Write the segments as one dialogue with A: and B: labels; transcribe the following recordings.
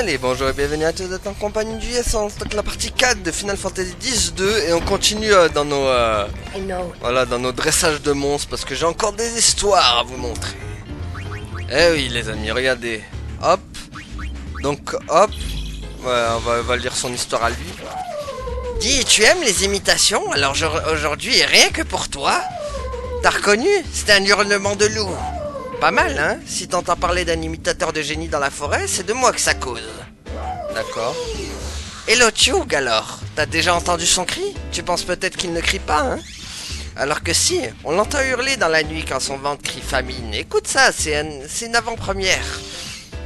A: Allez, bonjour et bienvenue à tous, vous êtes en compagnie du S, on stocke la partie 4 de Final Fantasy X-2 et on continue dans nos voilà, dans nos dressages de monstres parce que j'ai encore des histoires à vous montrer. Eh oui les amis, regardez. Hop. Donc hop. Ouais, on va lire son histoire à lui. Dis, tu aimes les imitations? Alors aujourd'hui, rien que pour toi. T'as reconnu? C'était un hurlement de loup. Pas mal, hein? Si t'entends parler d'un imitateur de génie dans la forêt, c'est de moi que ça cause. D'accord. Et l'Otyug alors? T'as déjà entendu son cri? Tu penses peut-être qu'il ne crie pas, hein? Alors que si, on l'entend hurler dans la nuit quand son ventre crie famine. Écoute ça, c'est une avant-première.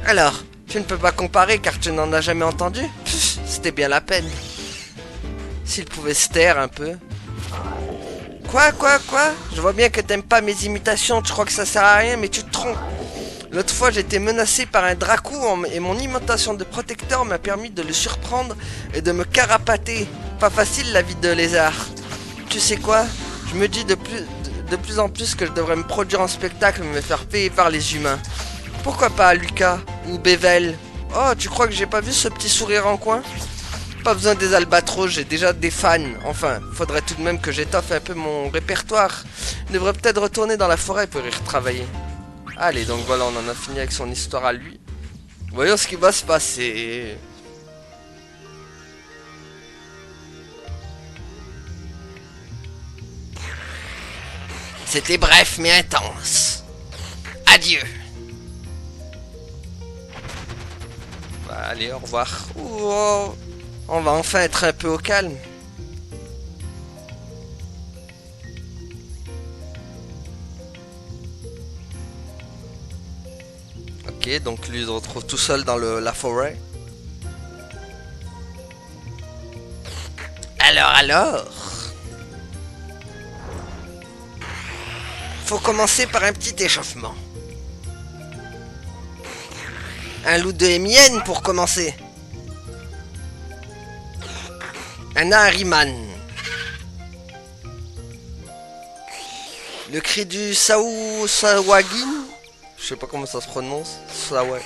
A: Alors, tu ne peux pas comparer car tu n'en as jamais entendu? Pff, c'était bien la peine. S'il pouvait se taire un peu. Quoi? Je vois bien que t'aimes pas mes imitations, tu crois que ça sert à rien, mais tu te trompes. L'autre fois, j'étais menacé par un Dracou et mon imitation de protecteur m'a permis de le surprendre et de me carapater. Pas facile la vie de lézard. Tu sais quoi? Je me dis de plus en plus que je devrais me produire en spectacle et me faire payer par les humains. Pourquoi pas Lucas ou Bevel? Oh, tu crois que j'ai pas vu ce petit sourire en coin? Pas besoin des albatros, j'ai déjà des fans. Enfin, faudrait tout de même que j'étoffe un peu mon répertoire. Je devrais peut-être retourner dans la forêt pour y retravailler. Allez, donc voilà, on en a fini avec son histoire à lui. Voyons ce qui va se passer. C'était bref mais intense. Adieu. Bah, allez, au revoir. Oh. On va enfin être un peu au calme. Ok, donc lui il se retrouve tout seul dans la forêt. Alors faut commencer par un petit échauffement. Un loup de Émienne pour commencer. Un Ahriman. Le cri du Sawagin. Je sais pas comment ça se prononce. Sawag.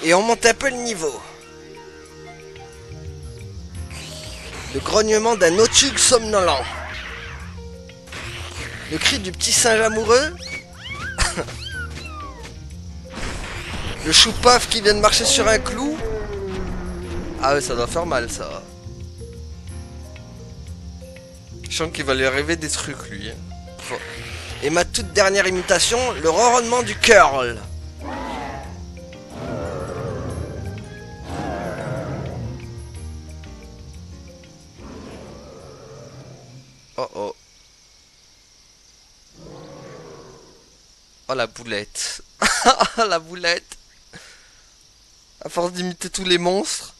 A: Et on monte un peu le niveau. Le grognement d'un Otyug somnolent. Le cri du petit singe amoureux. Le chou-paf qui vient de marcher sur un clou. Ah ouais, ça doit faire mal ça. Je sens qu'il va lui arriver des trucs lui. Et ma toute dernière imitation, le ronronnement du curl. Oh oh. Oh la boulette. La boulette. À force d'imiter tous les monstres.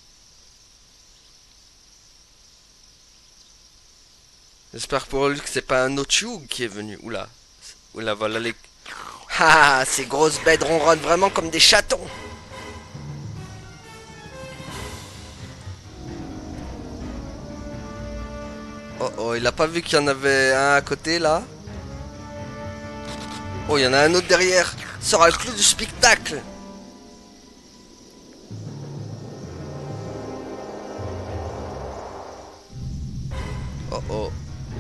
A: J'espère pour lui que c'est pas un Otyug qui est venu. Oula. Oula, voilà les... Ah, ces grosses bêtes ronronnent vraiment comme des chatons. Oh oh, il a pas vu qu'il y en avait un à côté là? Oh, il y en a un autre derrière. Sera le clou du spectacle. Oh oh.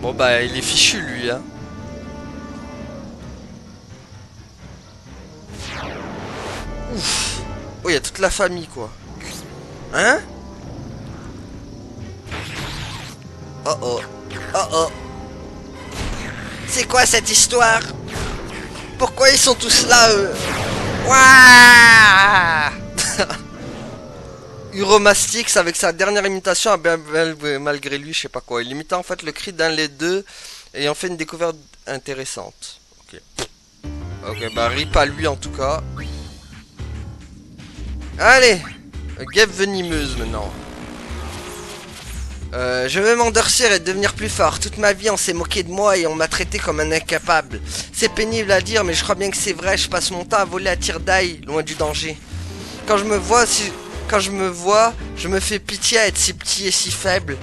A: Bon bah il est fichu lui hein. Ouf. Oh il y a toute la famille quoi. Hein? Oh oh. Oh oh. C'est quoi cette histoire? Pourquoi ils sont tous là eux? Ouah. Uromastix avec sa dernière imitation a bien malgré lui, je sais pas quoi. Il imitait en fait le cri d'un des deux ayant fait une découverte intéressante. Ok. Ok, bah rip à lui en tout cas. Allez, guêpe venimeuse maintenant. Je vais m'endurcir et devenir plus fort. Toute ma vie on s'est moqué de moi et on m'a traité comme un incapable. C'est pénible à dire mais je crois bien que c'est vrai. Je passe mon temps à voler à tire d'ail, loin du danger. Quand je me vois, je me fais pitié à être si petit et si faible.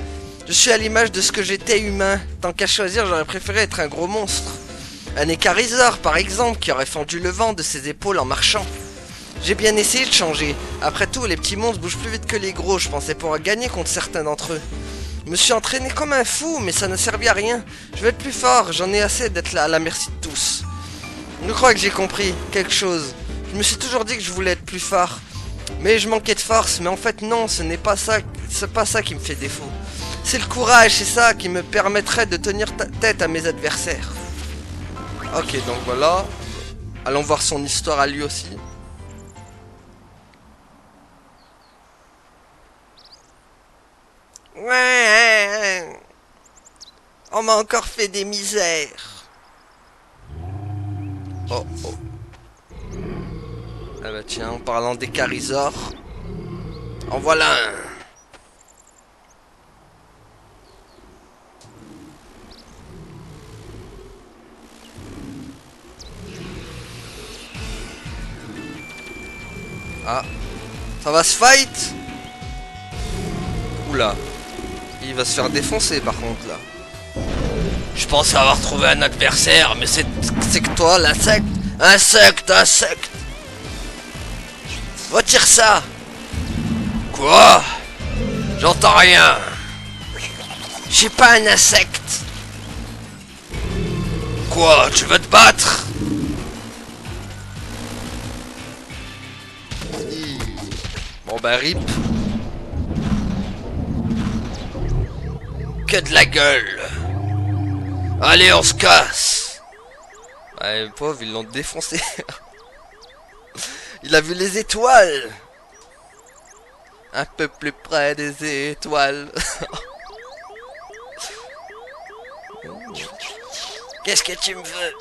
A: Je suis à l'image de ce que j'étais humain. Tant qu'à choisir, j'aurais préféré être un gros monstre. Un écariseur, par exemple, qui aurait fendu le vent de ses épaules en marchant. J'ai bien essayé de changer. Après tout, les petits monstres bougent plus vite que les gros. Je pensais pouvoir gagner contre certains d'entre eux. Je me suis entraîné comme un fou, mais ça n'a servi à rien. Je vais être plus fort, j'en ai assez d'être là à la merci de tous. Je crois que j'ai compris quelque chose. Je me suis toujours dit que je voulais être plus fort. Mais je manquais de force, mais en fait non, ce n'est pas ça, c'est pas ça qui me fait défaut. C'est le courage, c'est ça qui me permettrait de tenir tête à mes adversaires. Ok, donc voilà. Allons voir son histoire à lui aussi. Ouais, on m'a encore fait des misères. Oh, oh. Ah bah tiens, en parlant des carisors, en voilà un. Ah, ça va se fight? Oula, il va se faire défoncer par contre là. Je pense avoir trouvé un adversaire, mais c'est que toi, l'insecte. Insecte. Retire ça. Quoi? J'entends rien. Je suis pas un insecte. Quoi? Tu veux te battre? Bon bah rip. Que de la gueule. Allez, on se casse. Ouais, pauvre, ils l'ont défoncé. Il a vu les étoiles. Un peu plus près des étoiles. Qu'est-ce que tu me veux?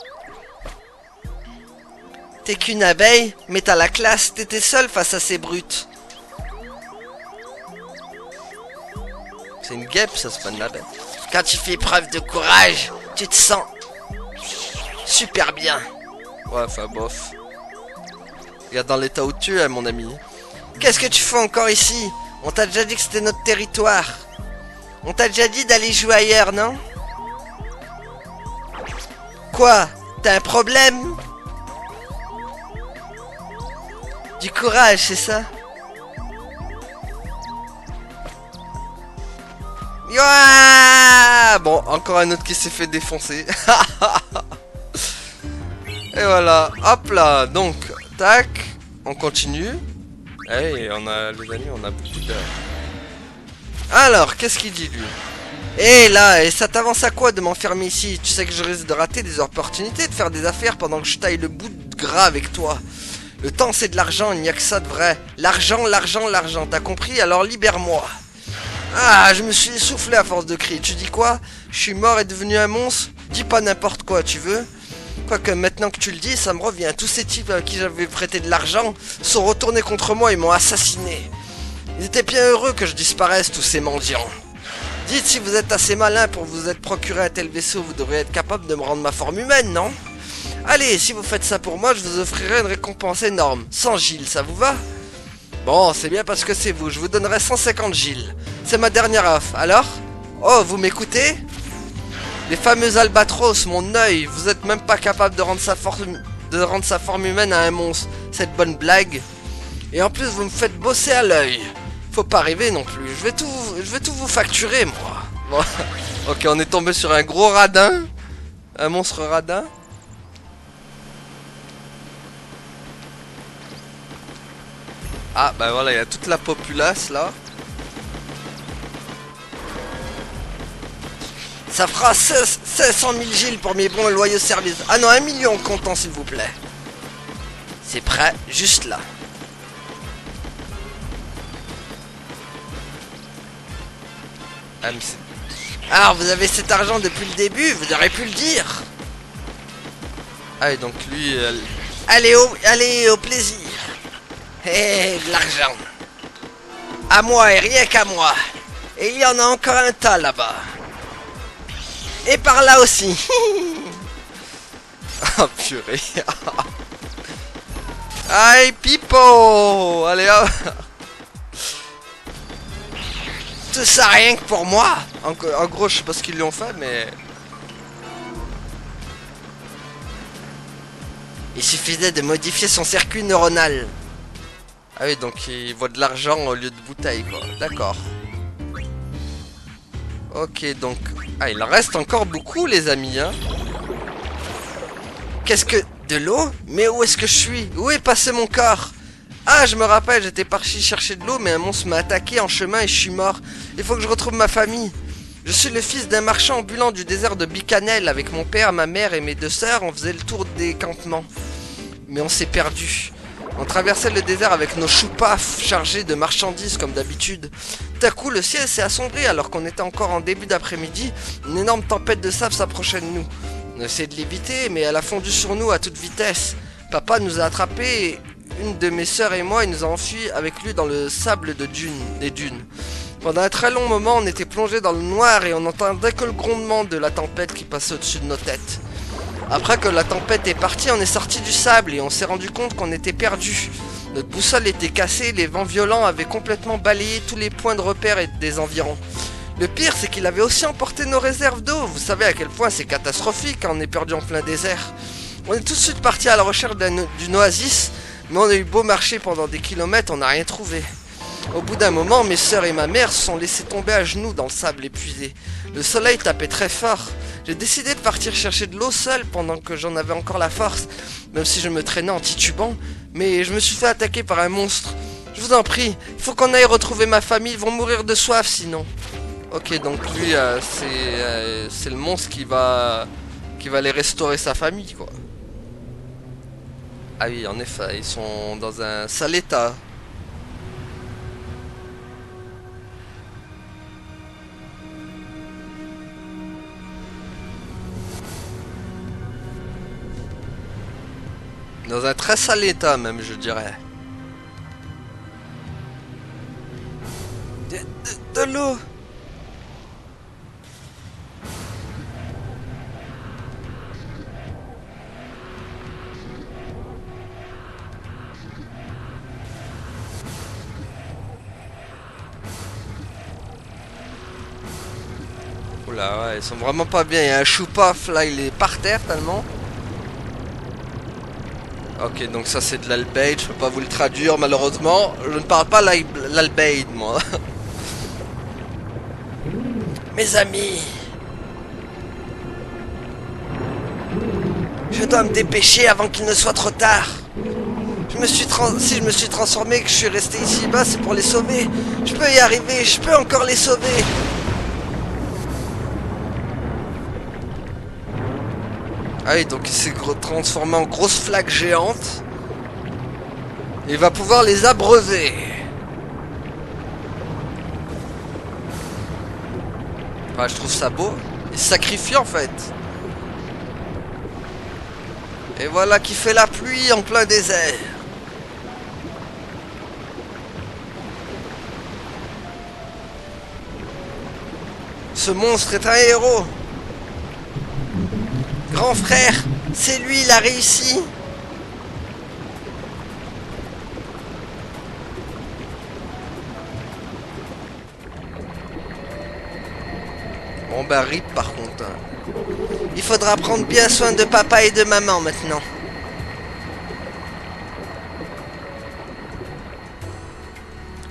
A: T'es qu'une abeille, mais t'as la classe, t'étais seul face à ces brutes. C'est une guêpe, ça, c'est pas une abeille. Quand tu fais preuve de courage, tu te sens super bien. Ouais, enfin bof. Regarde dans l'état où tu es, mon ami. Qu'est-ce que tu fais encore ici? On t'a déjà dit que c'était notre territoire. On t'a déjà dit d'aller jouer ailleurs, non? Quoi? T'as un problème? Du courage, c'est ça? Youah! Bon, encore un autre qui s'est fait défoncer. Et voilà, hop là, donc, tac, on continue. Hey, on a, les amis, on a beaucoup d'heures. Alors, qu'est-ce qu'il dit, lui? Et là, et ça t'avance à quoi de m'enfermer ici? Tu sais que je risque de rater des opportunités de faire des affaires pendant que je taille le bout de gras avec toi. Le temps, c'est de l'argent, il n'y a que ça de vrai. L'argent, t'as compris? Alors libère-moi. Ah, je me suis essoufflé à force de crier. Tu dis quoi? Je suis mort et devenu un monstre? Dis pas n'importe quoi, tu veux? Quoique maintenant que tu le dis, ça me revient. Tous ces types à qui j'avais prêté de l'argent sont retournés contre moi et m'ont assassiné. Ils étaient bien heureux que je disparaisse, tous ces mendiants. Dites, si vous êtes assez malin pour vous être procuré un tel vaisseau, vous devriez être capable de me rendre ma forme humaine, non? Allez, si vous faites ça pour moi, je vous offrirai une récompense énorme. 100 Gilles, ça vous va? Bon, c'est bien parce que c'est vous, je vous donnerai 150 Gilles. C'est ma dernière offre, alors? Oh, vous m'écoutez? Les fameux albatros, mon œil, vous êtes même pas capable de rendre sa forme humaine à un monstre. Cette bonne blague. Et en plus, vous me faites bosser à l'œil. Faut pas rêver non plus, je vais tout vous facturer, moi. Bon. Ok, on est tombé sur un gros radin. Un monstre radin. Ah, bah voilà, il y a toute la populace, là. Ça fera 500 000 Gilles pour mes bons et loyaux services. Ah non, 1 million en comptant, s'il vous plaît. C'est prêt, juste là. Ah, mais alors, vous avez cet argent depuis le début, vous auriez pu le dire. Ah, et donc lui... Allez au plaisir. Et de l'argent. À moi et rien qu'à moi. Et il y en a encore un tas là-bas. Et par là aussi. Oh purée. Aïe pipo. Allez hop. Tout ça rien que pour moi. En gros, je sais pas ce qu'ils lui ont fait, mais... Il suffisait de modifier son circuit neuronal. Ah oui, donc il voit de l'argent au lieu de bouteilles, quoi. D'accord. Ok, donc... Ah, il en reste encore beaucoup, les amis, hein. Qu'est-ce que... De l'eau? Mais où est-ce que je suis? Où est passé mon corps? Ah, je me rappelle, j'étais parti chercher de l'eau, mais un monstre m'a attaqué en chemin et je suis mort. Il faut que je retrouve ma famille. Je suis le fils d'un marchand ambulant du désert de Bikanel. Avec mon père, ma mère et mes 2 sœurs, on faisait le tour des campements. Mais on s'est perdu. On traversait le désert avec nos choupafs chargés de marchandises comme d'habitude. Tout à coup, le ciel s'est assombri alors qu'on était encore en début d'après-midi. Une énorme tempête de sable s'approchait de nous. On a essayé de l'éviter, mais elle a fondu sur nous à toute vitesse. Papa nous a attrapés et une de mes sœurs et moi, il nous a enfuis avec lui dans le sable des dunes. Pendant un très long moment, on était plongés dans le noir et on n'entendait que le grondement de la tempête qui passait au-dessus de nos têtes. Après que la tempête est partie, on est sorti du sable et on s'est rendu compte qu'on était perdus. Notre boussole était cassée, les vents violents avaient complètement balayé tous les points de repère des environs. Le pire, c'est qu'il avait aussi emporté nos réserves d'eau. Vous savez à quel point c'est catastrophique quand on est perdu en plein désert. On est tout de suite parti à la recherche d'une oasis, mais on a eu beau marcher pendant des kilomètres, on n'a rien trouvé. Au bout d'un moment, mes sœurs et ma mère se sont laissées tomber à genoux dans le sable épuisé. Le soleil tapait très fort. J'ai décidé de partir chercher de l'eau seule pendant que j'en avais encore la force, même si je me traînais en titubant, mais je me suis fait attaquer par un monstre. Je vous en prie, il faut qu'on aille retrouver ma famille, ils vont mourir de soif sinon. Ok, donc lui, c'est le monstre qui va aller restaurer sa famille, quoi. Ah oui, en effet, ils sont dans un sale état. Dans un très sale état même, je dirais. De l'eau. Oula, ouais, ils sont vraiment pas bien. Il y a un choupaf là, il est par terre tellement. Ok, donc ça c'est de l'albaïde, je peux pas vous le traduire malheureusement. Je ne parle pas l'albaïde, moi. Mes amis, je dois me dépêcher avant qu'il ne soit trop tard. Si je me suis transformé et que je suis resté ici bas, c'est pour les sauver. Je peux y arriver, je peux encore les sauver. Ah oui, donc il s'est transformé en grosse flaque géante. Et il va pouvoir les abreuver. Ouais, je trouve ça beau. Il se sacrifie en fait. Et voilà qui fait la pluie en plein désert. Ce monstre est un héros. Grand frère, c'est lui, il a réussi. Bon bah rip par contre. Il faudra prendre bien soin de papa et de maman maintenant.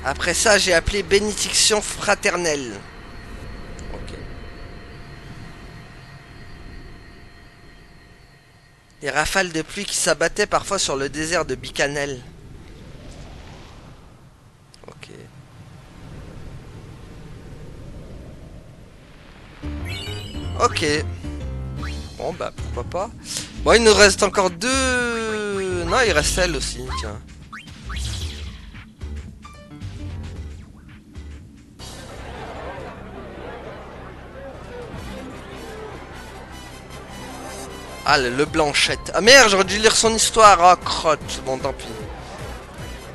A: Après ça, j'ai appelé bénédiction fraternelle. Ok. Les rafales de pluie qui s'abattaient parfois sur le désert de Bikanel. Ok. Ok. Bon bah pourquoi pas. Bon, il nous reste encore 2. Non, il reste elle aussi, tiens. Ah, le Blanchette. Ah merde, j'aurais dû lire son histoire. Ah, crotte. Bon, tant pis.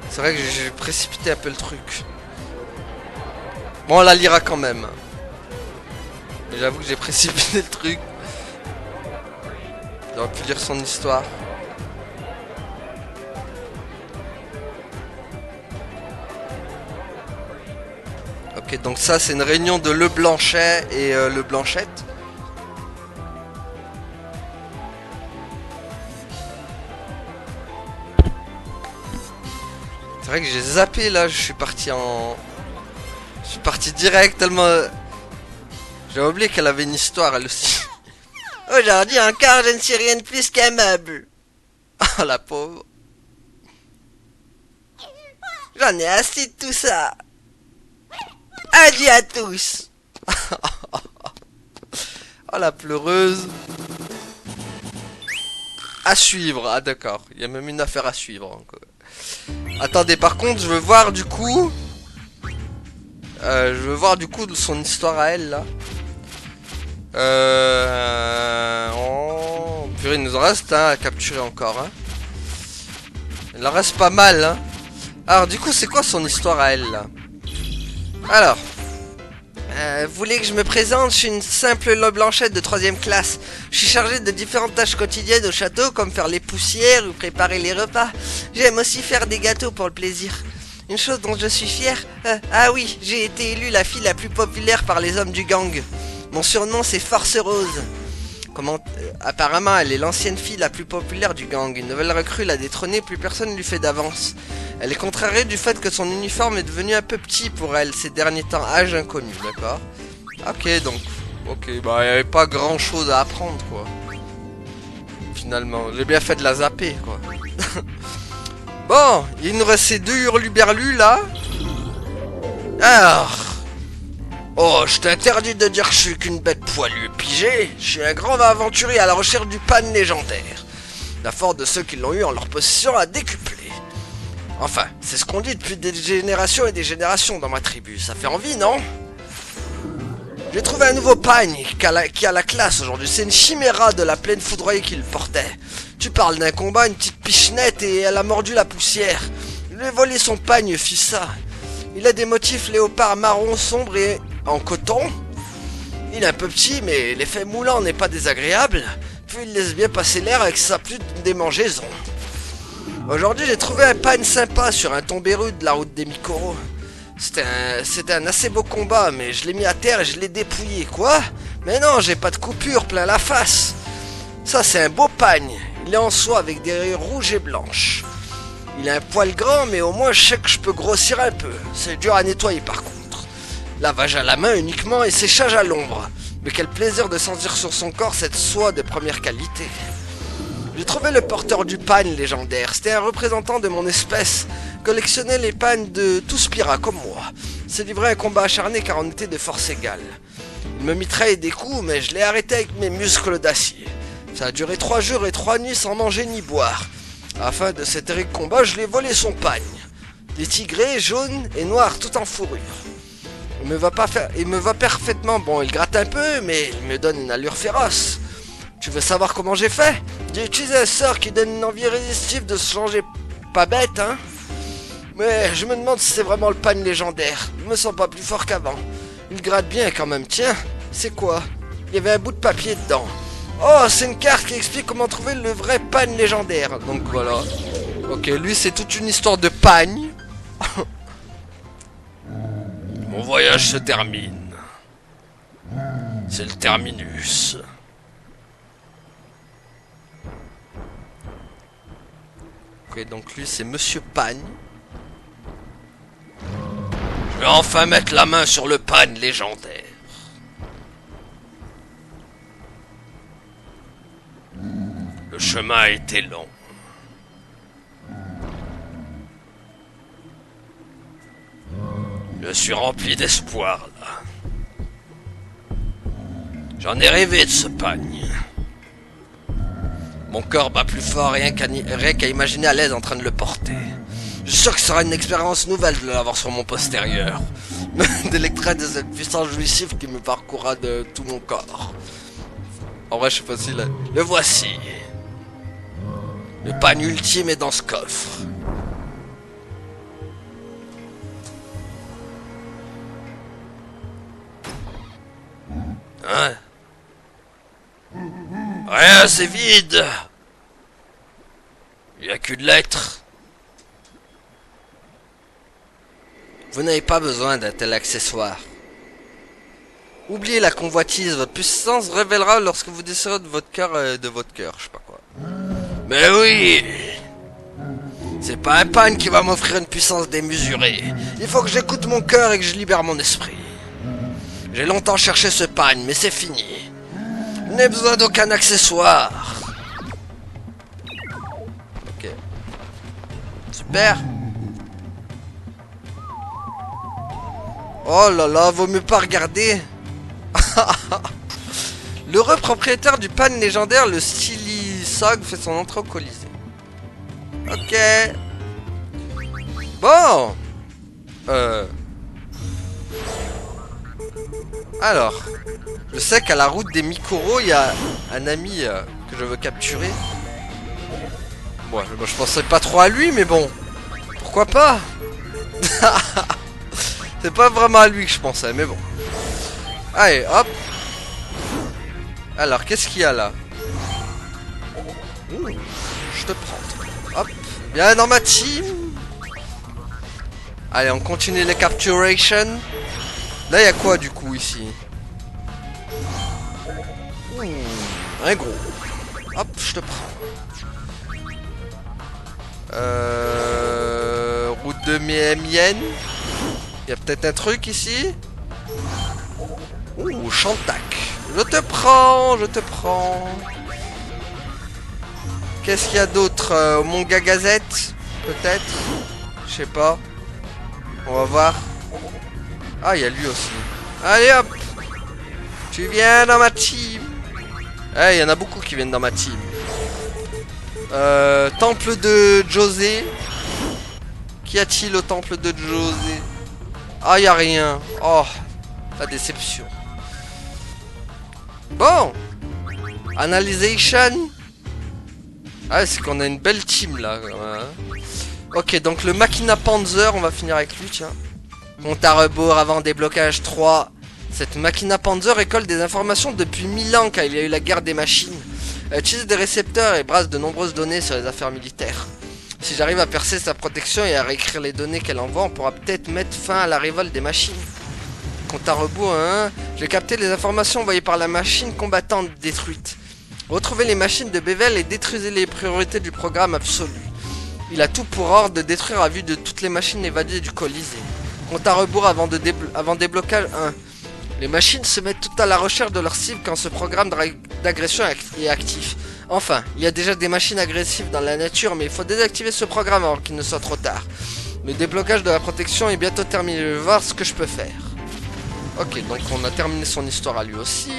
A: C'est vrai que j'ai précipité un peu le truc. Bon, on la lira quand même. Mais j'avoue que j'ai précipité le truc. J'aurais pu lire son histoire. Ok, donc ça, c'est une réunion de Le Blanchet et Le Blanchette. C'est vrai que j'ai zappé là, je suis parti en... Je suis parti direct tellement... J'ai oublié qu'elle avait une histoire elle aussi. Aujourd'hui encore, je ne suis rien de plus qu'un meuble. Oh la pauvre. J'en ai assez de tout ça. Adieu à tous. Oh la pleureuse. À suivre. Ah d'accord. Il y a même une affaire à suivre encore. Attendez, par contre, je veux voir du coup... son histoire à elle là. Oh... Purée, il nous en reste à capturer encore. Hein. Il en reste pas mal. Hein. Alors du coup, c'est quoi son histoire à elle là? Alors... vous voulez que je me présente? Je suis une simple blanchette de 3ème classe. Je suis chargée de différentes tâches quotidiennes au château, comme faire les poussières ou préparer les repas. J'aime aussi faire des gâteaux pour le plaisir. Une chose dont je suis fière... ah oui, j'ai été élue la fille la plus populaire par les hommes du gang. Mon surnom c'est Force Rose. Apparemment, elle est l'ancienne fille la plus populaire du gang. Une nouvelle recrue l'a détrônée, plus personne ne lui fait d'avance. Elle est contrariée du fait que son uniforme est devenu un peu petit pour elle ces derniers temps, âge inconnu, d'accord? Ok, donc... Ok, bah il n'y avait pas grand chose à apprendre, quoi. Finalement, j'ai bien fait de la zapper, quoi. Bon, il nous reste ces 2 hurluberlus, là. Alors... Oh, je t'interdis de dire que je suis qu'une bête poilue pigée. Je suis un grand aventurier à la recherche du pan légendaire. La force de ceux qui l'ont eu en leur possession a décuplé. Enfin, c'est ce qu'on dit depuis des générations et des générations dans ma tribu. Ça fait envie, non? J'ai trouvé un nouveau pagne qui a la classe aujourd'hui. C'est une chiméra de la plaine foudroyée qui le portait. Tu parles d'un combat, une petite pichenette et elle a mordu la poussière. Je lui ai volé son pagne, fissa. Il a des motifs léopard marron sombre et en coton. Il est un peu petit, mais l'effet moulant n'est pas désagréable. Puis il laisse bien passer l'air avec sa pluie de démangeaison. Aujourd'hui, j'ai trouvé un pagne sympa sur un tombé rude de la route des Mikoro. C'était un assez beau combat, mais je l'ai mis à terre et je l'ai dépouillé. Quoi? Mais non, j'ai pas de coupure plein la face. Ça, c'est un beau pagne. Il est en soie avec des rayures rouges et blanches. Il a un poil grand, mais au moins je sais que je peux grossir un peu. C'est dur à nettoyer par contre. Lavage à la main uniquement et séchage à l'ombre. Mais quel plaisir de sentir sur son corps cette soie de première qualité. J'ai trouvé le porteur du pagne légendaire. C'était un représentant de mon espèce. Collectionnait les pagnes de tout Spira comme moi. S'est livré un combat acharné car on était de force égale. Il me mitraillait des coups, mais je l'ai arrêté avec mes muscles d'acier. Ça a duré 3 jours et 3 nuits sans manger ni boire. À la fin de cet terrible combat, je lui ai volé son pagne. Des tigrés, jaunes et noirs, tout en fourrure. Il me va parfaitement. Bon, il gratte un peu, mais il me donne une allure féroce. Tu veux savoir comment j'ai fait? J'ai utilisé un sort qui donne une envie irrésistible de se changer. Pas bête, hein? Mais je me demande si c'est vraiment le pagne légendaire. Je me sens pas plus fort qu'avant. Il gratte bien quand même. Tiens, c'est quoi? Il y avait un bout de papier dedans. Oh, c'est une carte qui explique comment trouver le vrai pagne légendaire. Donc voilà. Ok, lui c'est toute une histoire de pagne. Mon voyage se termine. C'est le terminus. Ok, donc lui c'est Monsieur Pagne. Je vais enfin mettre la main sur le pagne légendaire. Le chemin a été long. Je suis rempli d'espoir là. J'en ai rêvé de ce pagne. Mon corps bat plus fort rien qu'à imaginer à l'aise en train de le porter. Je suis sûr que ce sera une expérience nouvelle de l'avoir sur mon postérieur. D'électrer de cette puissance jouissive qui me parcourra de tout mon corps. En vrai, je sais pas si le voici. Le pagne ultime est dans ce coffre. Hein? Rien, c'est vide. Il n'y a que de lettres. Vous n'avez pas besoin d'un tel accessoire. Oubliez la convoitise, votre puissance révélera lorsque vous déciderez de votre cœur, je sais pas quoi. Mais oui! C'est pas un pan qui va m'offrir une puissance démesurée. Il faut que j'écoute mon cœur et que je libère mon esprit. J'ai longtemps cherché ce pan, mais c'est fini. Je n'ai besoin d'aucun accessoire. Ok. Super. Oh là là, vaut mieux pas regarder. L'heureux propriétaire du pan légendaire, le Stilisog, fait son entrée au Colisée. Ok. Bon. Alors. Je sais qu'à la route des Mikoro, il y a un ami que je veux capturer. Bon, je pensais pas trop à lui, mais bon. Pourquoi pas? C'est pas vraiment à lui que je pensais, mais bon. Allez, hop. Alors, qu'est-ce qu'il y a là? Ouh, je te prends. Hop. Viens dans ma team. Allez, on continue les capturations. Là, il y a quoi du coup ici? Un gros. Hop, je te prends. Route de Mien. Il y a peut-être un truc ici. Ouh, Chantac. Je te prends, je te prends. Qu'est-ce qu'il y a d'autre? Manga Gazette, peut-être. Je sais pas. On va voir. Ah, il y a lui aussi. Allez hop. Tu viens dans ma team. Eh, il y en a beaucoup qui viennent dans ma team. Temple de José. Qu'y a-t-il au temple de José? Ah, y a rien. Oh, la déception. Bon. Analyzation. Ah, c'est qu'on a une belle team là. Ok, donc le Machina Panzer, on va finir avec lui, tiens. Compte à rebours avant déblocage 3. Cette Machina Panzer récolte des informations depuis 1000 ans car il y a eu la guerre des machines. Elle utilise des récepteurs et brasse de nombreuses données sur les affaires militaires. Si j'arrive à percer sa protection et à réécrire les données qu'elle envoie, on pourra peut-être mettre fin à la révolte des machines. Compte à rebours, hein. J'ai capté les informations envoyées par la machine combattante détruite. Retrouvez les machines de Bevel et détruisez les priorités du programme absolu. Il a tout pour ordre de détruire à vue de toutes les machines évadées du Colisée. Compte à rebours avant déblocage 1. Les machines se mettent toutes à la recherche de leur cible quand ce programme d'agression est actif. Enfin, il y a déjà des machines agressives dans la nature, mais il faut désactiver ce programme avant qu'il ne soit trop tard. Le déblocage de la protection est bientôt terminé, je vais voir ce que je peux faire. Ok, donc on a terminé son histoire à lui aussi.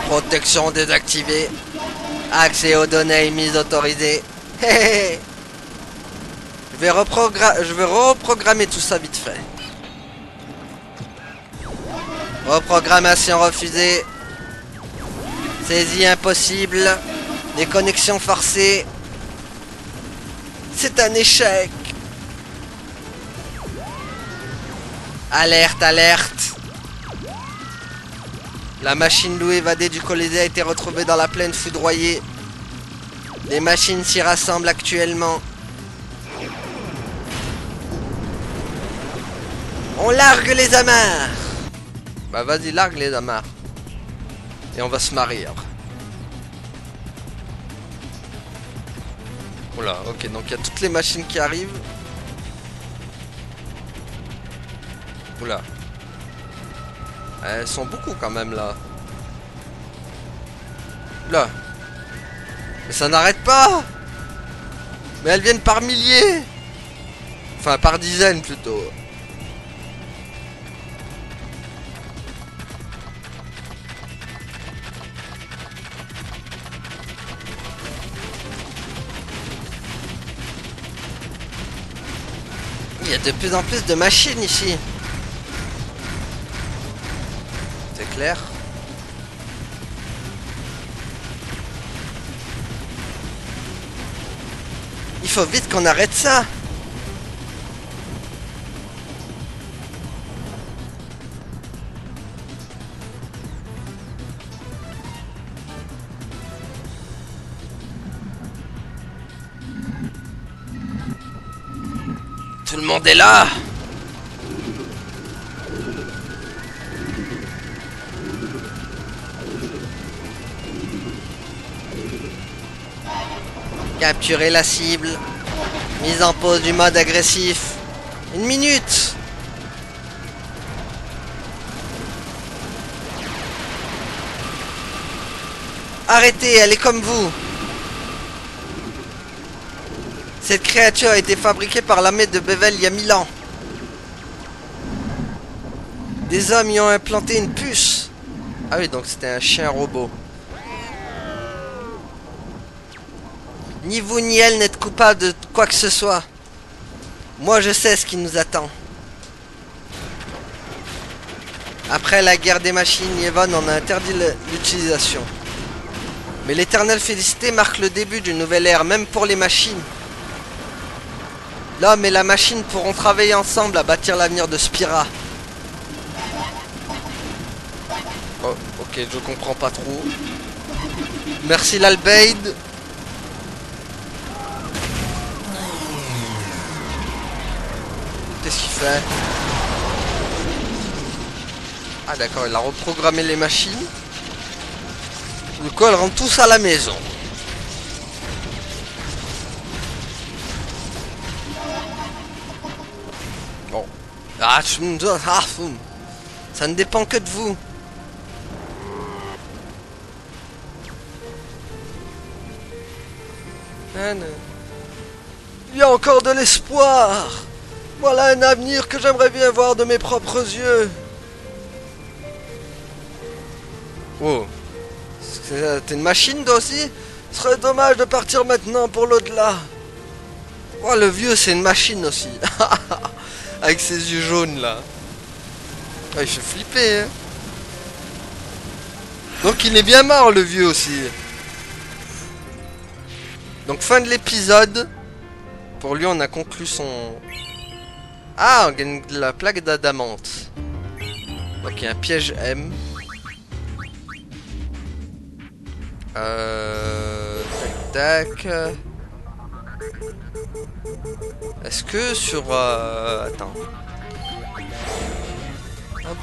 A: Protection désactivée. Accès aux données émises autorisé. Je vais reprogrammer tout ça vite fait. Reprogrammation refusée. Saisie impossible. Déconnexion forcée. C'est un échec. Alerte, alerte. La machine loup évadée du Colisée a été retrouvée dans la plaine foudroyée. Les machines s'y rassemblent actuellement. On largue les amarres. Bah vas-y, largue les amarres. Et on va se marier après. Oula, ok, donc il y a toutes les machines qui arrivent. Oula. Elles sont beaucoup quand même là. Là. Mais ça n'arrête pas. Mais elles viennent par milliers. Enfin par dizaines plutôt. Il y a de plus en plus de machines ici. C'est clair. Il faut vite qu'on arrête ça. Tout le monde est là. Capturer la cible. Mise en pause du mode agressif. 1 minute. Arrêtez, elle est comme vous. Cette créature a été fabriquée par l'armée de Bevel il y a 1000 ans. Des hommes y ont implanté une puce. Ah oui, donc c'était un chien robot. Ni vous ni elle n'êtes coupable de quoi que ce soit. Moi je sais ce qui nous attend. Après la guerre des machines, Yevon en a interdit l'utilisation. Mais l'éternelle félicité marque le début d'une nouvelle ère, même pour les machines. L'homme et la machine pourront travailler ensemble à bâtir l'avenir de Spira. Oh, ok, je comprends pas trop. Merci l'Albeide. Qu'est-ce qu'il fait? Ah d'accord, il a reprogrammé les machines. Du coup, elles rentrent tous à la maison. Bon. Ça ne dépend que de vous. Il y a encore de l'espoir. Voilà un avenir que j'aimerais bien voir de mes propres yeux. Oh. T'es une machine toi aussi? Ce serait dommage de partir maintenant pour l'au-delà. Oh, le vieux c'est une machine aussi. Avec ses yeux jaunes là. Oh, il fait flipper hein. Donc il est bien mort le vieux aussi. Donc fin de l'épisode. Pour lui on a conclu son... Ah, on gagne de la plaque d'adamante. Ok, un piège M. Tac tac. Est-ce que sur... Attends. Hop.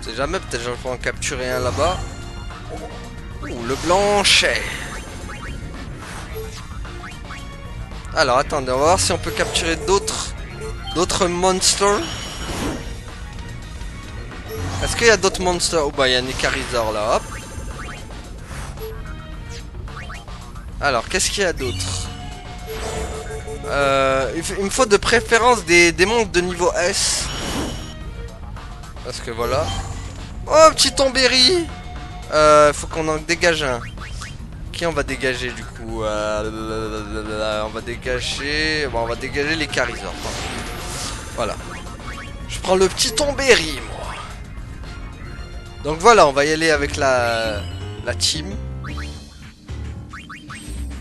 A: Je sais jamais, peut-être je vais en capturer un là-bas. Ouh, le blanchet. Alors attendez, on va voir si on peut capturer d'autres monstres. Est-ce qu'il y a d'autres monstres? Oh bah il y a un Icarizor là, hop. Alors qu'est-ce qu'il y a d'autre? Il me faut de préférence des monstres de niveau S. Parce que voilà. Oh petit Tombéry. Faut qu'on en dégage un. Qui on va dégager du coup? On va dégager... Bon, on va dégager les Carizors. Voilà. Je prends le petit Tombéry, moi. Donc voilà, on va y aller avec la team.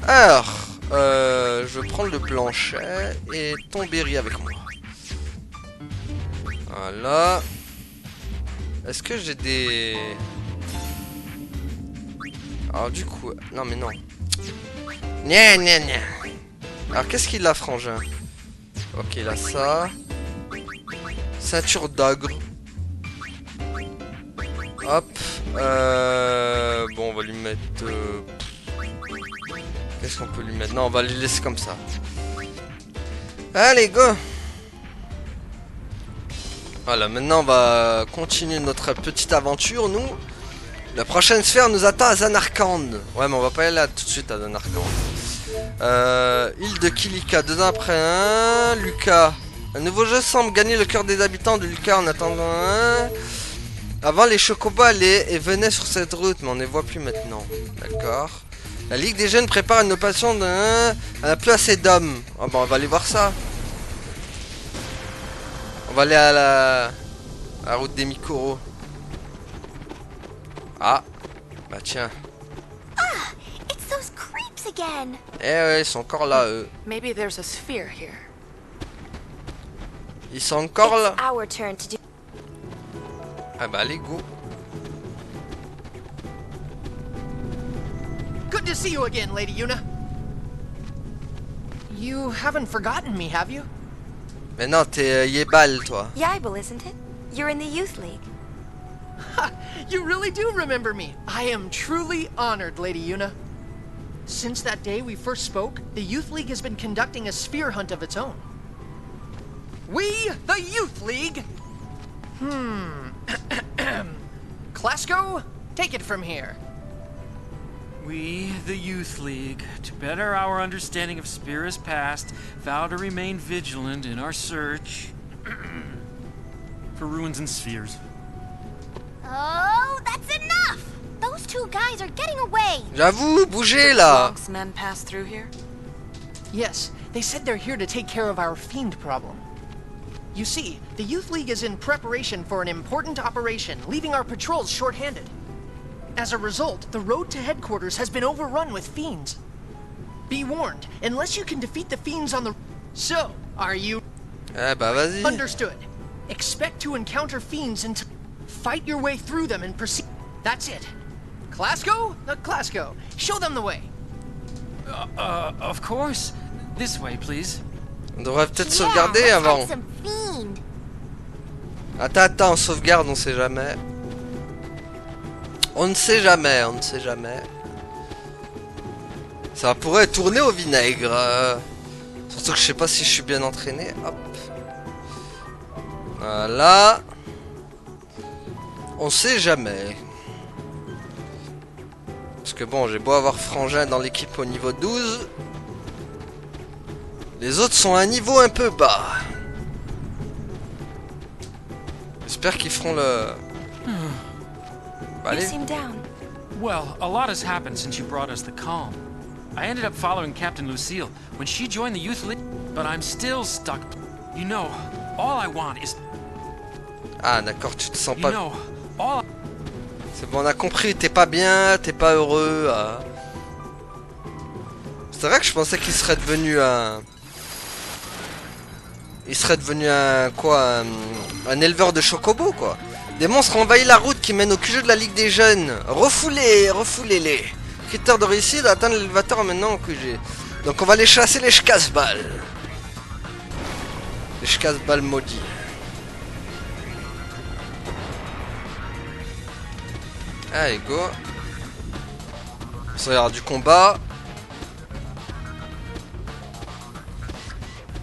A: Alors, je prends le blanchet et Tombéry avec moi. Voilà. Est-ce que j'ai des... Alors du coup... Non mais non. Nya nya nya. Alors qu'est-ce qu'il a, frangin? Ok, il a ça. Ceinture d'ogre. Hop. Bon, on va lui mettre... Qu'est-ce qu'on peut lui mettre? Non, on va lui laisser comme ça. Allez, go! Voilà, maintenant on va continuer notre petite aventure, nous. La prochaine sphère nous attend à Zanarkand. Ouais, mais on va pas aller là tout de suite à Zanarkand. Île de Kilika, 2 ans après un. Lucas. Un nouveau jeu semble gagner le cœur des habitants de Lucas en attendant un. Avant, les chocobos allaient et venaient sur cette route, mais on ne les voit plus maintenant. D'accord. La Ligue des Jeunes prépare une opération d'un... Elle n'a plus assez d'hommes. Oh, bon, on va aller voir ça. On va aller à la route des Mikoro. Ah, bah tiens.
B: Ah, it's those creeps again.
A: Eh ouais, ils sont encore là, eux.
C: Maybe there's a sphere here.
A: Ils sont encore là.
B: It's our turn to do.
A: Ah bah allez, go.
D: Good to see you again, Lady Yuna.
C: You haven't forgotten me, have you?
A: Mais non, t'es Yebal, toi.
B: Yibel, isn't it? You're in the Youth League.
C: Ha! You really do remember me. I am truly honored, Lady Yuna. Since that day we first spoke, the Youth League has been conducting a sphere hunt of its own. We, the Youth League! Klasko, take it from here.
D: We, the Youth League, to better our understanding of Spira's past, vow to remain vigilant in our search for ruins and spheres.
B: Oh, that's enough! Those two guys are getting away.
A: J'avoue, bougez là.
E: Bronx men pass through here?
C: Yes, they said they're here to take care of our fiend problem. You see, the Youth League is in preparation for an important operation, leaving our patrols short-handed. As a result, the road to headquarters has been overrun with fiends. Be warned, unless you can defeat the fiends on the... So, are you...
A: Eh bah vas-y.
C: Understood. Expect to encounter fiends and fight your way through them and proceed. That's it. Klasko? Klasko, show them the way.
D: Of course. This way, please.
A: On devrait peut-être
B: Yeah,
A: sauvegarder
B: let's
A: avant.
B: find some fiend.
A: Attends, on sauvegarde, on sait jamais. On ne sait jamais, on ne sait jamais. Ça pourrait tourner au vinaigre. Surtout que je sais pas si je suis bien entraîné. Hop. Voilà. On sait jamais. Parce que bon, j'ai beau avoir Frangin dans l'équipe au niveau 12. Les autres sont à un niveau un peu bas. J'espère qu'ils feront le... Bah,
E: You
A: allez.
E: seem down.
D: Well, a lot has happened since you brought us the calm. I ended up following Captain Lucille when she joined the Youth League, but I'm still stuck. You know, all I want is...
A: Ah d'accord, tu te sens
D: You
A: pas...
D: know, all...
A: C'est bon, on a compris, t'es pas bien, t'es pas heureux. C'est vrai que je pensais qu'il serait devenu un... Il serait devenu un... Quoi un éleveur de chocobo, quoi. Des monstres ont envahi la route qui mène au QG de la Ligue des Jeunes. Refoulez-les. Critère de réussite, atteindre l'élévateur maintenant au QG. Donc on va aller chasser les ch'casse-balles. Les ch'casse-balles maudits. Allez, go. Ça y aura du combat.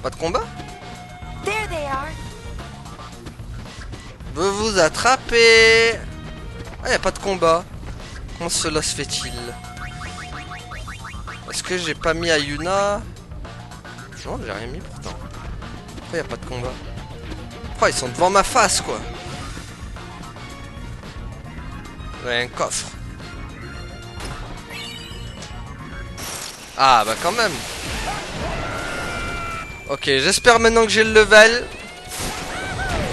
A: Pas de combat?
B: There they are.
A: Veut vous attraper. Ah, y a pas de combat. Comment cela se fait-il? Est-ce que j'ai pas mis Ayuna? Non, j'ai rien mis pourtant. Pourquoi y a pas de combat? Oh, ils sont devant ma face, quoi. Ouais, un coffre. Ah, bah quand même. Ok, j'espère maintenant que j'ai le level.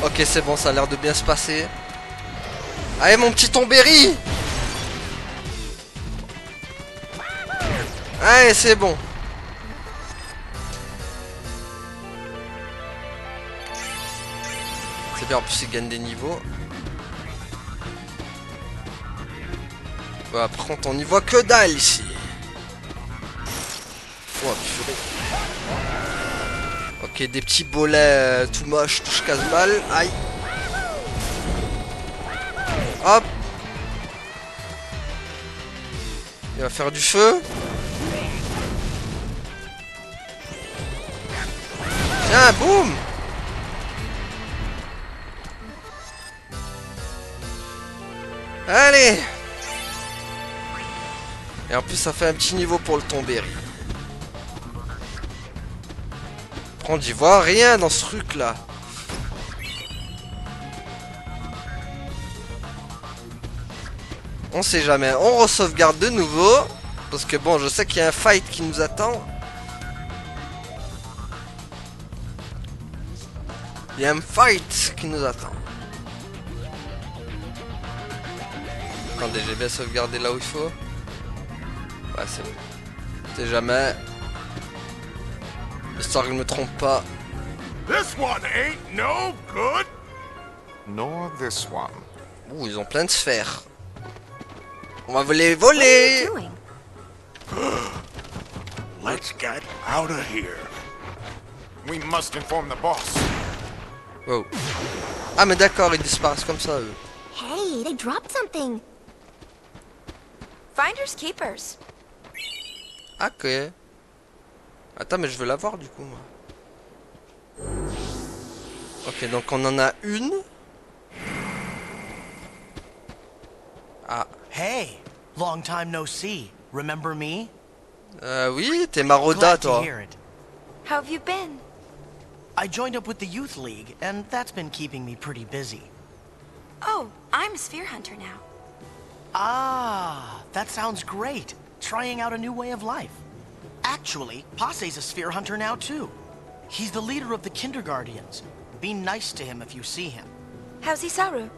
A: Ok, c'est bon, ça a l'air de bien se passer. Allez, mon petit Tombéry. Allez, c'est bon. C'est bien, en plus, il gagne des niveaux. Bah, par contre, on n'y voit que dalle ici. Oh, purée. Ok, des petits bolets tout moches, tout casse-balle. Aïe. Hop. Il va faire du feu. Tiens, boum. Allez. Et en plus, ça fait un petit niveau pour le Tombéry. On n'y voit rien dans ce truc là. On sait jamais. On re-sauvegarde de nouveau. Parce que bon, je sais qu'il y a un fight qui nous attend. Il y a un fight qui nous attend. Attendez, j'ai bien sauvegardé là où il faut. Ouais, c'est bon. On sait jamais. Histoire que je me trompe pas.
F: This one ain't no good.
G: Nor this one.
A: Ouh, ils ont plein de sphères. On va les voler.
B: What are you doing?
F: Let's get out of here.
G: We must inform the boss.
A: Wow. Ah mais d'accord, ils disparaissent comme ça eux.
B: Hey, they dropped something. Finders keepers.
A: Ok. Attends, mais je veux la voir du coup moi. Ok, donc on en a une. Ah.
E: Hey, long time no see. Remember me?
A: Oui, t'es Maroda
E: Glad to
A: toi.
E: hear it.
B: How have you been?
E: I joined up with the Youth League, and that's been keeping me pretty busy.
B: Oh, I'm a sphere hunter now.
E: Ah, that sounds great. Trying out a new way of life. Actually, Passe's a sphere hunter now too. He's the leader of the Kinderguardians. Be nice to him if you see him.
B: How's Isaru?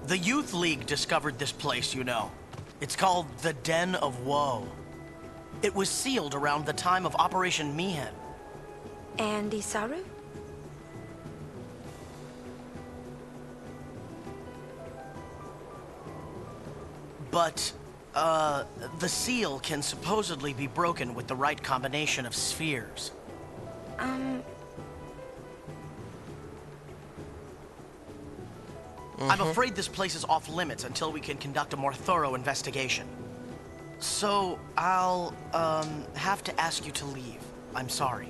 E: The Youth League discovered this place, you know. It's called the Den of Woe. It was sealed around the time of Operation Mihen.
B: And Isaru?
E: But, the seal can supposedly be broken with the right combination of spheres. I'm afraid this place is off limits until we can conduct a more thorough investigation. So, I'll, have to ask you to leave. I'm sorry.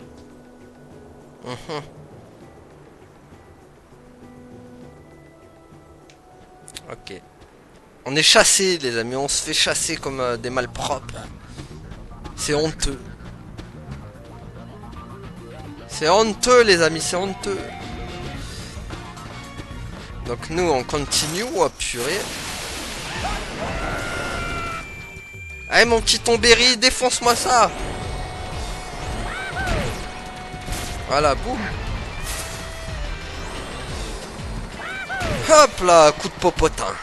A: Ok. On est chassés les amis, on se fait chasser comme des malpropres. C'est honteux. C'est honteux les amis, c'est honteux. Donc nous on continue, oh purée. Allez mon petit Tombéry, défonce-moi ça. Voilà, boum. Hop là, coup de popotin.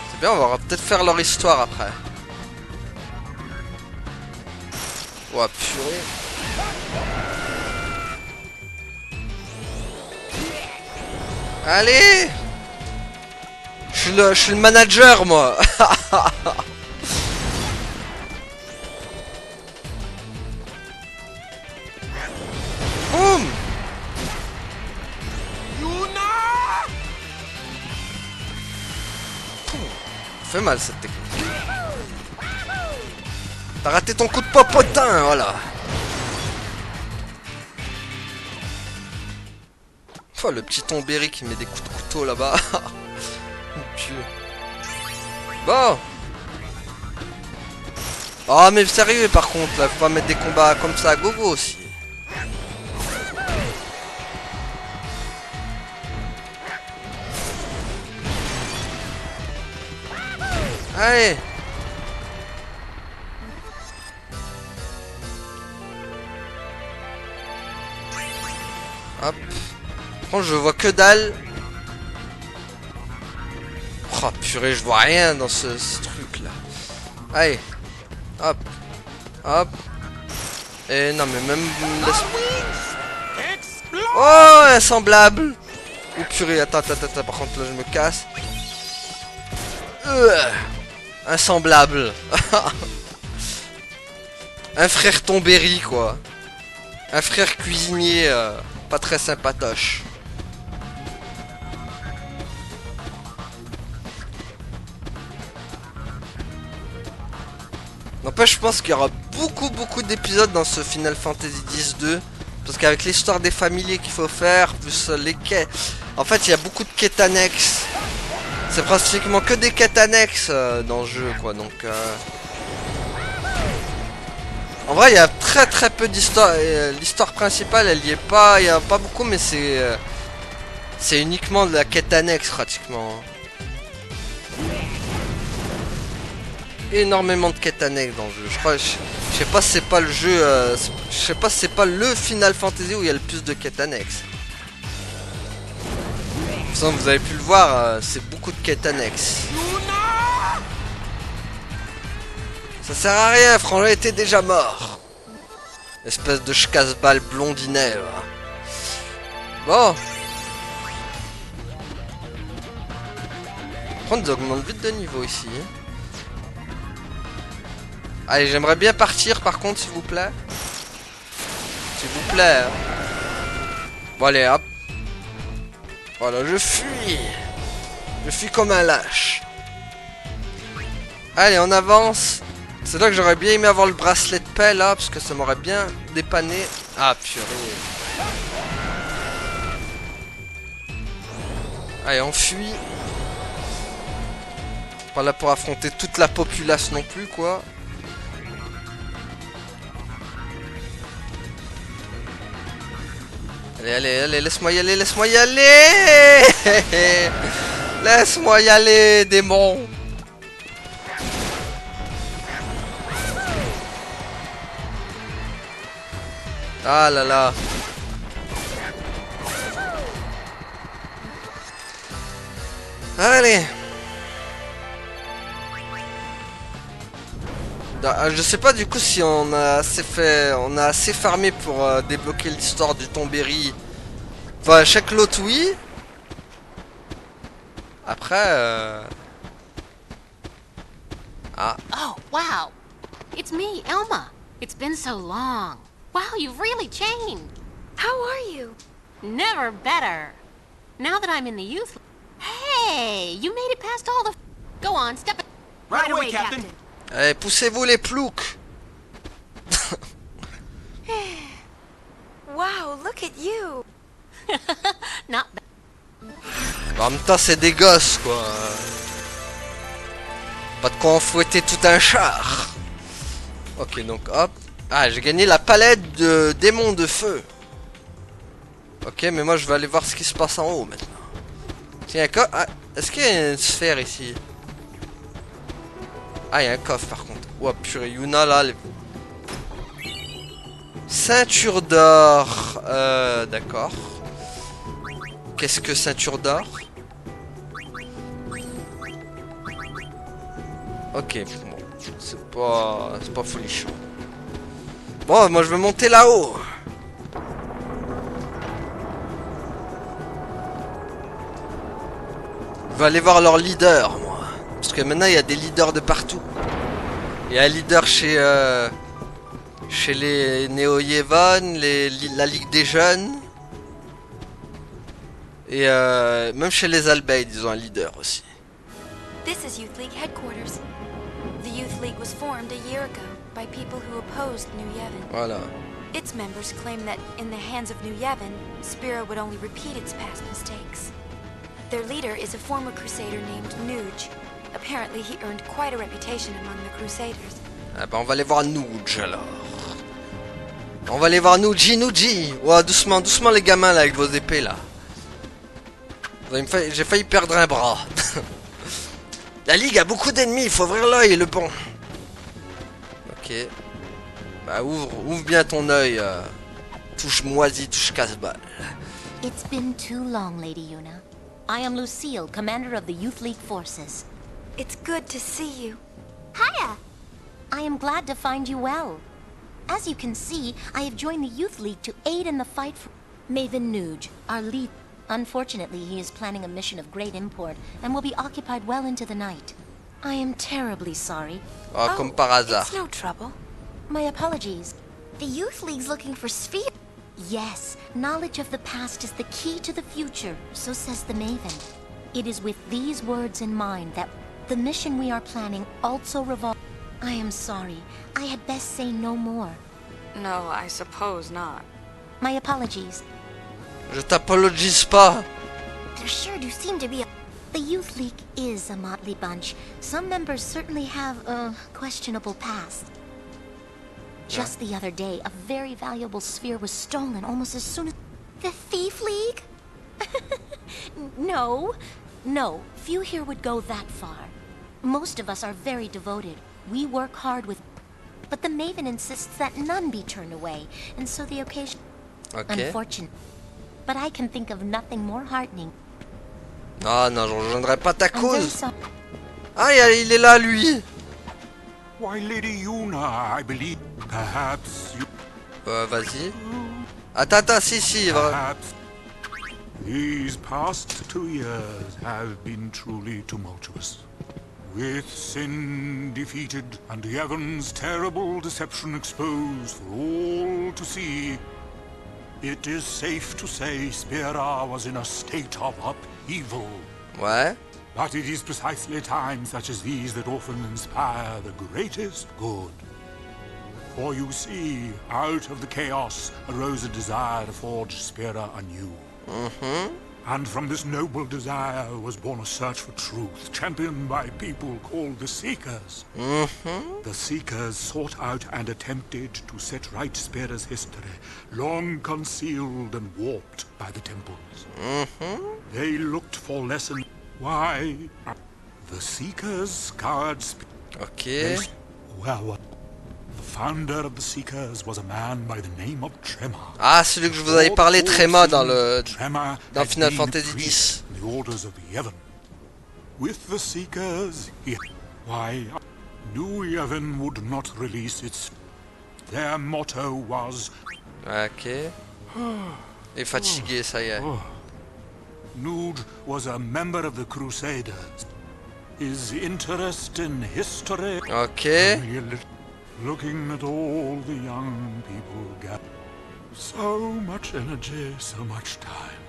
A: C'est bien, on va peut-être faire leur histoire après. Oh purée. Allez! Je suis le manager, moi! Boum! Fait mal cette technique. T'as raté ton coup de popotin, voilà. Oh, le petit Tombéry qui met des coups de couteau là-bas. Bon. Oh mais sérieux par contre là, faut pas mettre des combats comme ça à gogo aussi. Allez. Hop. Bon, je vois que dalle. Oh purée, je vois rien dans ce truc là. Allez. Hop. Hop. Et non mais même... Oh, insemblable. Oh purée, attends, par contre là je me casse. Insemblable. Un frère Tombéry quoi. Un frère cuisinier pas très sympatoche. N'empêche, je pense qu'il y aura beaucoup d'épisodes dans ce Final Fantasy X-2. Parce qu'avec l'histoire des familiers qu'il faut faire, plus les quêtes... En fait, il y a beaucoup de quêtes annexes. C'est pratiquement que des quêtes annexes dans le jeu, quoi. Donc, en vrai, il y a très peu d'histoire. L'histoire principale, elle y est pas. Il y a pas beaucoup, mais c'est uniquement de la quête annexe, pratiquement. Énormément de quêtes annexes dans le jeu. Je crois, je sais pas si c'est pas le jeu, je sais pas si c'est pas le Final Fantasy où il y a le plus de quêtes annexes. De toute façon, vous avez pu le voir, c'est beaucoup de quêtes annexes. Ça sert à rien, Frangin était déjà mort. Espèce de casse-balle blondinet. Bon. contre, ils augmentent vite de niveau ici. Allez, j'aimerais bien partir par contre, s'il vous plaît. S'il vous plaît. Bon, allez, hop. Voilà, je fuis. Je fuis comme un lâche. Allez, on avance. C'est là que j'aurais bien aimé avoir le bracelet de paix là, parce que ça m'aurait bien dépanné. Ah, purée. Allez, on fuit. Pas là pour affronter toute la populace non plus, quoi. Allez, allez, allez, laisse-moi y aller, laisse-moi y aller. Laisse-moi y aller, démon. Ah là là. Allez. Je sais pas du coup si on a assez farmé pour débloquer l'histoire du Tombéry. Enfin, chaque lot oui. Après Ah.
H: Oh, wow. It's me, Elma. It's been so long. Wow, you've really changed.
B: How are you?
H: Never better. Now that I'm in the youth... Hey, you made it past all the... Go on, step it.
E: Right away, Captain.
A: Allez, poussez-vous les ploucs.
B: Wow, look at you.
H: Not bad.
A: En même temps, c'est des gosses, quoi. Pas de quoi en fouetter tout un char. Ok, donc hop. Ah, j'ai gagné la palette de démons de feu. Ok, mais moi je vais aller voir ce qui se passe en haut maintenant. Tiens, ah, est-ce qu'il y a une sphère ici? Ah, il y a un coffre par contre. Ouah, purée, Yuna là. Ceinture d'or. D'accord. Qu'est-ce que ceinture d'or? Ok, bon, c'est pas folichon. Bon, moi je vais monter là-haut. Je vais aller voir leur leader, moi. Parce que maintenant il y a des leaders de partout. Il y a un leader chez les Neo-Yevon, la Ligue des Jeunes. Et même chez les Albeid, ils ont un leader aussi.
B: This is Youth League headquarters. The Youth League was formed a year ago by people who opposed New Yevon.
A: Voilà.
B: Its members claim that in the hands of New Yevon, Spira would only repeat its past mistakes. Their leader is a former crusader named Nuge. Apparently, he earned quite a reputation among the crusaders.
A: Ah bah on va aller voir Nuge alors. On va aller voir Nuji. Ouah, doucement, doucement les gamins là avec vos épées là. J'ai failli perdre un bras. La Ligue a beaucoup d'ennemis, il faut ouvrir l'œil, le bon. Ok. Bah ouvre bien ton œil. Touche moisi, touche casse-balle.
H: It's been too long, Lady Yuna. I am Lucille, commander of the Youth League forces.
B: It's good to see you.
H: Hiya! I am glad to find you well. As you can see, I have joined the Youth League to aid in the fight for Maven Nuge, our lead. Unfortunately, he is planning a mission of great import and will be occupied well into the night. I am terribly sorry.
A: Oh, comme par hasard.
B: It's no trouble.
H: My apologies.
B: The Youth League's looking for Sphere.
H: Yes, knowledge of the past is the key to the future, so says the Maven. It is with these words in mind that the mission we are planning also revolves... I am sorry. I had best say no more.
I: No, I suppose not.
H: My apologies.
A: Je t'apologise pas.
H: There sure do seem to be a... The Youth League is a motley bunch. Some members certainly have a questionable past. Just the other day, a very valuable sphere was stolen almost as soon as...
B: The Thief League?
H: No. No, few here would go that far. Most of us are very devoted. We work hard with... But the Maven insists that none be turned away, and so the occasion...
A: Ok.
H: Unfortunate. But I can think of nothing more heartening.
A: Ah non, je rejoindrai pas ta
H: I'm very
A: cause.
H: sorry.
A: Ah, il est là, lui.
F: Why, Lady Yuna, I believe perhaps you...
A: Vas-y. Attends, si.
F: Perhaps... These past 2 years have been truly tumultuous. With sin defeated and Yevon's terrible deception exposed for all to see, it is safe to say Spira was in a state of upheaval.
A: Ouais.
F: But it is precisely times such as these that often inspire the greatest good. For you see, out of the chaos arose a desire to forge Spira anew. And from this noble desire was born a search for truth, championed by people called the Seekers. The Seekers sought out and attempted to set right Spira's history, long concealed and warped by the temples. They looked for lessons. Why? The Seekers scoured
A: Ok.
F: Well, the founder of the Seekers was a man by the name of Trema.
A: Ah, celui que je vous avais parlé, Trema, dans
F: Trema
A: dans Final Fantasy X.
F: The orders of Yevon. With the Seekers, why, New Yevon would not release its. Their motto was.
A: Ok. Et fatigué, ça y est.
F: Nude was a member of the Crusaders. His interest in history.
A: Ok.
F: Looking at all the young people gathered. So much energy, so much time.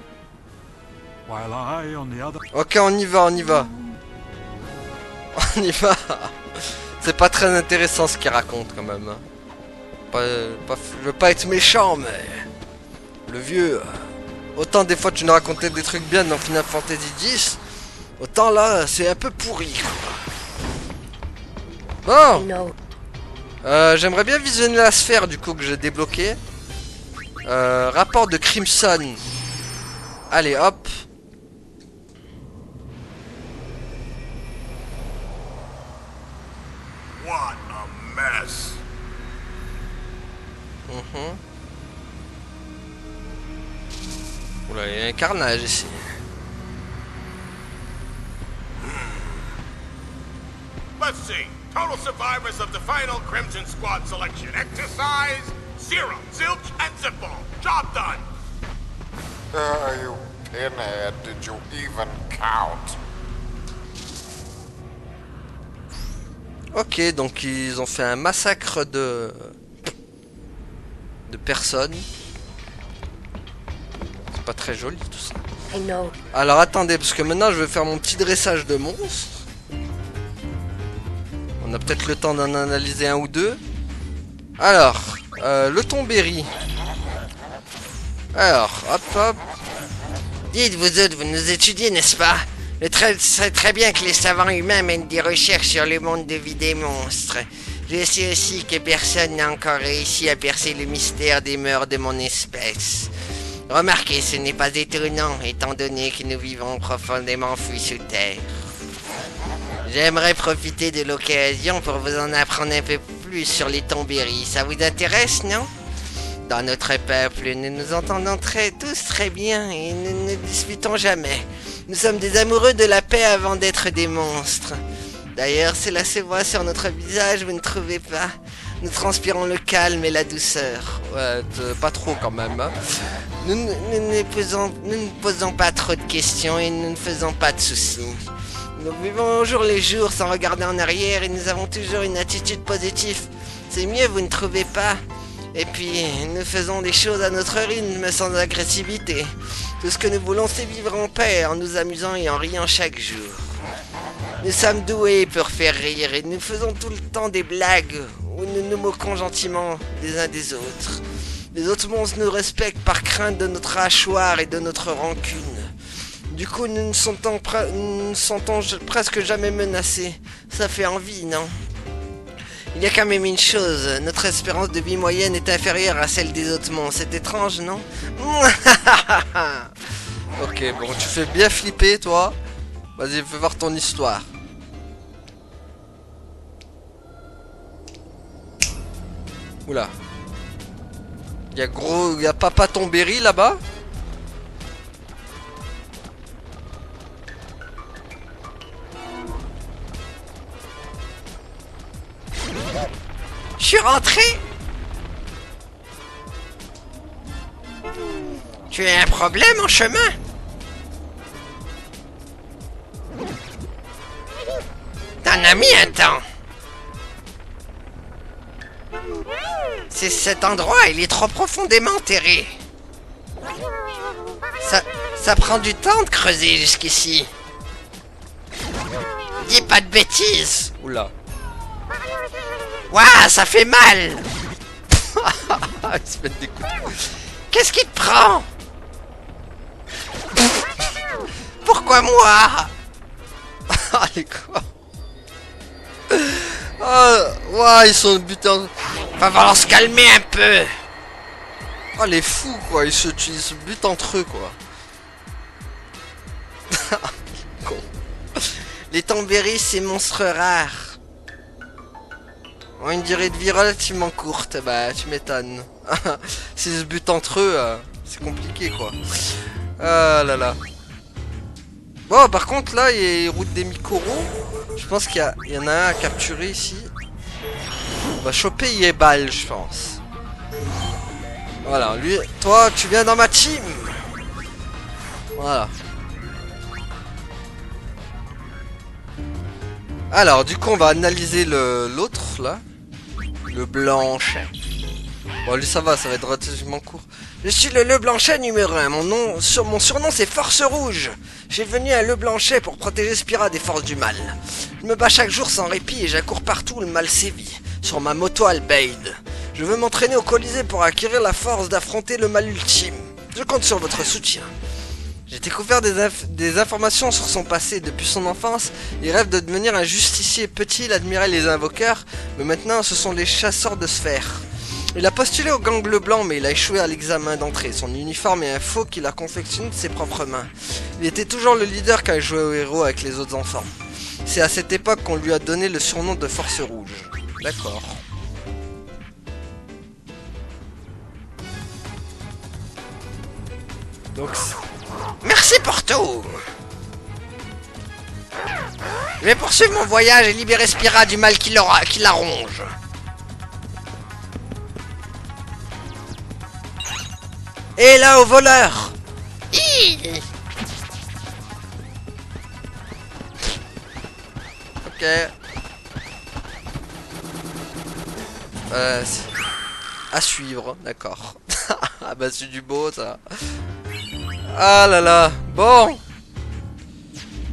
F: While I, on the other...
A: Ok, on y va, on y va. On y va. C'est pas très intéressant ce qu'il raconte quand même. Je veux pas être méchant, mais... Le vieux... Autant des fois tu nous racontais des trucs bien dans Final Fantasy X, autant là c'est un peu pourri quoi. Bon, j'aimerais bien visionner la sphère du coup que j'ai débloqué. Rapport de Crimson. Allez hop.
G: What a mess.
A: Oula, il y a un carnage ici.
G: Let's see. Total survivors of the final Crimson Squad selection exercise: 0, zilch, and zipball. Job done. You pinhead, did you even count?
A: Ok, donc ils ont fait un massacre de personnes. C'est pas très joli tout ça. Alors attendez, parce que maintenant je vais faire mon petit dressage de monstres. On a peut-être le temps d'en analyser un ou deux. Alors, le Tombéry. Alors, hop hop.
J: Dites vous autres, vous nous étudiez, n'est-ce pas? Je sais très bien que les savants humains mènent des recherches sur le monde de vie des monstres. Je sais aussi que personne n'a encore réussi à percer le mystère des mœurs de mon espèce. Remarquez, ce n'est pas étonnant, étant donné que nous vivons profondément enfouis sous terre. J'aimerais profiter de l'occasion pour vous en apprendre un peu plus sur les Tombéry. Ça vous intéresse, non? Dans notre peuple, nous nous entendons tous très bien et nous ne disputons jamais. Nous sommes des amoureux de la paix avant d'être des monstres. D'ailleurs, cela se voit sur notre visage, vous ne trouvez pas? Nous transpirons le calme et la douceur.
A: Ouais, pas trop quand même. Hein.
J: Nous ne posons pas trop de questions et nous ne faisons pas de soucis. Nous vivons au jour le jour sans regarder en arrière et nous avons toujours une attitude positive. C'est mieux, vous ne trouvez pas? Et puis, nous faisons des choses à notre rythme sans agressivité. Tout ce que nous voulons, c'est vivre en paix, en nous amusant et en riant chaque jour. Nous sommes doués pour faire rire et nous faisons tout le temps des blagues où nous nous moquons gentiment des uns des autres. Les autres monstres nous respectent par crainte de notre hachoir et de notre rancune. Du coup, nous ne sentons presque jamais menacés. Ça fait envie, non? Il y a quand même une chose, notre espérance de vie moyenne est inférieure à celle des autres monstres. C'est étrange, non?
A: Ok, bon, tu fais bien flipper, toi. Vas-y, fais voir ton histoire. Oula. Il y a Papa Tombéry là-bas.
J: Je suis rentré. Tu as un problème en chemin? t'en as mis un temps. C'est cet endroit, il est trop profondément enterré. Ça prend du temps de creuser jusqu'ici. Dis pas de bêtises.
A: Oula.
J: Ouah, ça fait mal.
A: Il se met des coups.
J: Qu'est-ce qui te prend? Pourquoi moi?
A: Ah, les quoi? Ah, ouais, ils sont butants.
J: Va falloir se calmer un peu.
A: Oh, les fous, quoi. Ils se butent entre eux, quoi. Con.
J: Les Tomberies, c'est monstres rares.
A: Ont une durée de vie relativement courte. Bah, tu m'étonnes. S'ils se butent entre eux, c'est compliqué, quoi. Ah là là. Bon, par contre, là, il route des Mikoro. Je pense qu'il y en a un à capturer ici. On va choper Yebal, je pense. Voilà, lui, toi, tu viens dans ma team. Voilà. Alors, du coup, on va analyser l'autre, là. Le Blanchet. Bon, lui, ça va être relativement court.
J: Je suis le Leblanchet numéro 1. Mon surnom, c'est Force Rouge. J'ai venu à Leblanchet pour protéger Spira des forces du mal. Je me bats chaque jour sans répit et j'accours partout où le mal sévit. Sur ma moto Albeide. Je veux m'entraîner au Colisée pour acquérir la force d'affronter le mal ultime. Je compte sur votre soutien. J'ai découvert des informations sur son passé. Depuis son enfance, il rêve de devenir un justicier. Petit, il admirait les invoqueurs, mais maintenant ce sont les chasseurs de sphères. Il a postulé au gang bleu blanc, mais il a échoué à l'examen d'entrée. Son uniforme est un faux qu'il a confectionné de ses propres mains. Il était toujours le leader quand il jouait au héros avec les autres enfants. C'est à cette époque qu'on lui a donné le surnom de Force Rouge.
A: D'accord. Donc,
J: merci pour tout. Je vais poursuivre mon voyage et libérer Spira du mal qui la ronge. Et là, au voleur.
A: ok. À suivre, d'accord. Ah bah c'est du beau ça. Ah là là. Bon.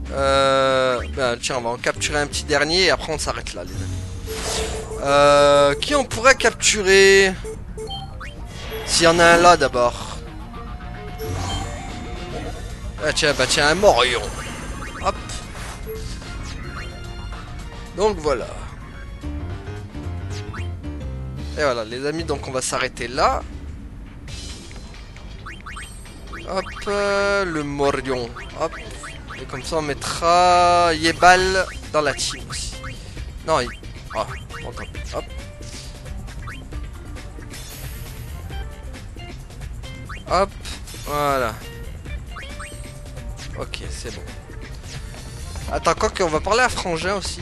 A: Ben tiens, on va en capturer un petit dernier et après on s'arrête là les amis. Qui on pourrait capturer? S'il y en a un là d'abord. Ah tiens, bah tiens, un Morion. Hop. Donc voilà. Et voilà les amis, donc on va s'arrêter là. Hop, le Morion. Hop. Et comme ça on mettra Yebal dans la team aussi. Non, il... Ah, bon, tant pis. Hop. Hop, voilà. Ok, c'est bon. Attends, quoi qu'on va parler à Frangin aussi.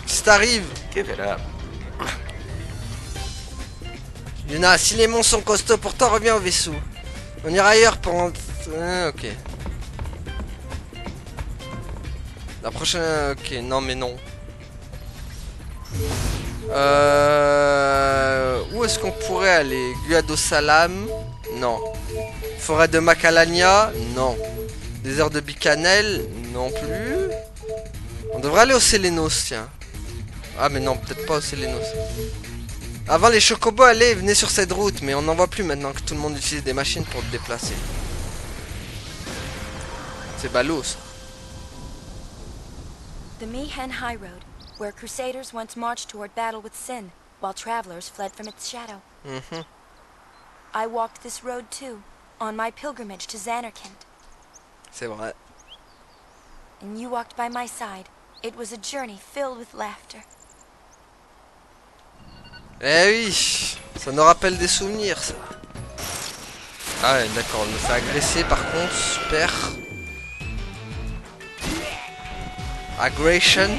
A: Si t'arrives.
K: Give it up.
J: Yuna, si les monts sont costauds, pourtant reviens au vaisseau. On ira ailleurs pour... ok. La prochaine... Ok, non mais non. Où est-ce qu'on pourrait aller? Guado Salam? Non. Forêt de Macalania? Non. Désert de Bicanel? Non plus. On devrait aller au Sélénos, tiens. Ah mais non, peut-être pas au Sélénos. Avant les chocobos, allez, venez sur cette route, mais on n'en voit plus maintenant que tout le monde utilise des machines pour se déplacer. C'est ballot ça.
B: The Mihen High Road, where Crusaders once marched toward battle with Sin, while travelers fled from its shadow. I walked this road too, on my pilgrimage to Zanarkand.
A: C'est vrai.
B: And you walked by my side. It was a journey filled with laughter.
A: Eh oui, ça nous rappelle des souvenirs ça. Ah ouais, d'accord, on me fait agresser par contre, super. Aggression.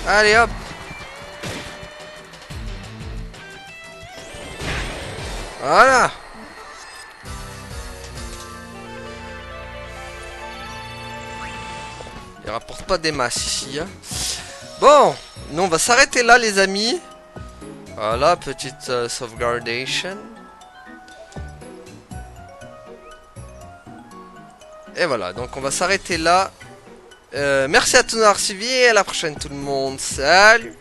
A: Allez hop. Voilà. Il rapporte pas des masses ici. Hein. Bon, nous on va s'arrêter là les amis. Voilà, petite sauvegardation. Et voilà, donc on va s'arrêter là. Merci à tous d'avoir suivi et à la prochaine tout le monde. Salut!